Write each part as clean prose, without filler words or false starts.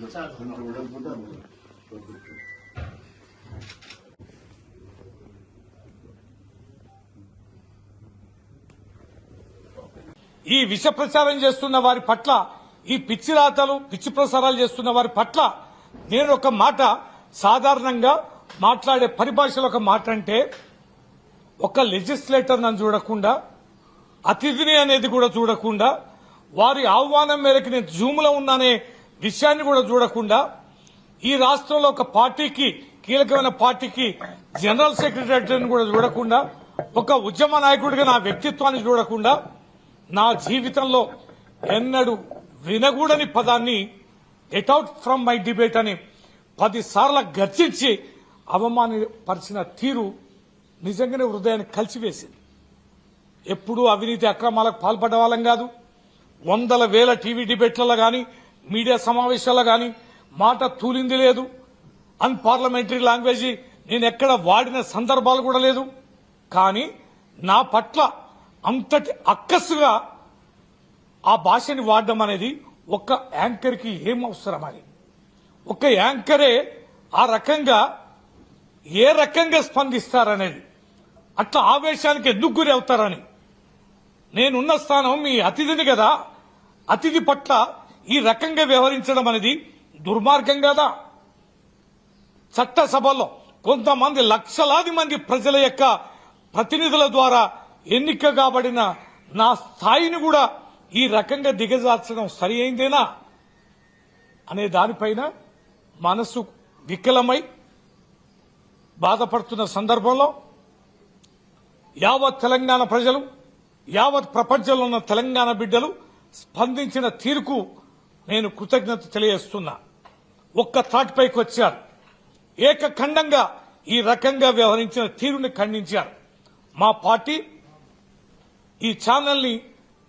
ఈ విష ప్రచారం చేస్తున్న వారి పట్ల, ఈ పిచ్చి రాతలు పిచ్చి ప్రసారాలు చేస్తున్న వారి పట్ల నేను ఒక మాట సాధారణంగా మాట్లాడే పరిభాషలో ఒక మాట అంటే, ఒక లెజిస్లేటర్ నన్ను చూడకుండా, అతిథిని అనేది కూడా చూడకుండా, వారి ఆహ్వానం మేరకు నేను జూమ్లో ఉన్నానే విషయాన్ని కూడా చూడకుండా, ఈ రాష్ట్రంలో ఒక పార్టీకి, కీలకమైన పార్టీకి జనరల్ సెక్రటరీని కూడా చూడకుండా, ఒక ఉద్యమ నాయకుడిగా నా వ్యక్తిత్వాన్ని చూడకుండా, నా జీవితంలో ఎన్నడూ వినగూడని పదాన్ని get out from my debate అని 10 సార్లు గర్జించి అవమానపరిచిన తీరు నిజంగానే హృదయాన్ని కలిసివేసింది. ఎప్పుడూ అవినీతి అక్రమాలకు పాల్పడ్డ వాళ్ళం కాదు. వందల వేల టీవీ డిబేట్లలో గాని, మీడియా సమావేశాల్లో గాని మాట తూలింది లేదు. అన్పార్లమెంటరీ లాంగ్వేజ్ నేను ఎక్కడ వాడిన సందర్భాలు కూడా లేదు. కానీ నా పట్ల అంతటి అక్కసుగా ఆ భాషని వాడడం అనేది ఒక యాంకర్కి ఏం అవసరం అని, ఒక యాంకరే ఆ రకంగా ఏ రకంగా స్పందిస్తారనేది, అట్లా ఆవేశానికి ఎందుకు గురి అవుతారని. నేనున్న స్థానం మీ అతిథిని కదా, అతిథి పట్ల ఈ రకంగా వ్యవహరించడం అనేది దుర్మార్గం కదా. చట్టసభలో కొంతమంది లక్షలాది మంది ప్రజల యొక్క ప్రతినిధుల ద్వారా ఎన్నిక కాబడిన నా స్థాయిని కూడా ఈ రకంగా దిగజార్చడం సరి అయిందేనా అనే దానిపైన మనసు వికలమై బాధపడుతున్న సందర్భంలో యావత్ తెలంగాణ ప్రజలు, యావత్ ప్రపంచంలో ఉన్న తెలంగాణ బిడ్డలు స్పందించిన తీరుకు నేను కృతజ్ఞత తెలియజేస్తున్నా. ఒక్క తాటిపైకి వచ్చారు, ఏకఖండంగా ఈ రకంగా వ్యవహరించిన తీరుని ఖండించారు. మా పార్టీ ఈ ఛానల్ని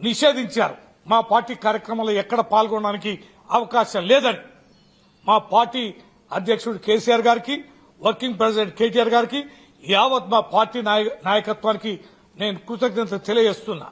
నిషేధించారు. మా పార్టీ కార్యక్రమంలో ఎక్కడ పాల్గొనడానికి అవకాశం లేదని మా పార్టీ అధ్యక్షుడు కేసీఆర్ గారికి, వర్కింగ్ ప్రెసిడెంట్ కేటీఆర్ గారికి, యావత్ మా పార్టీ నాయకత్వానికి నేను కృతజ్ఞత తెలియజేస్తున్నా.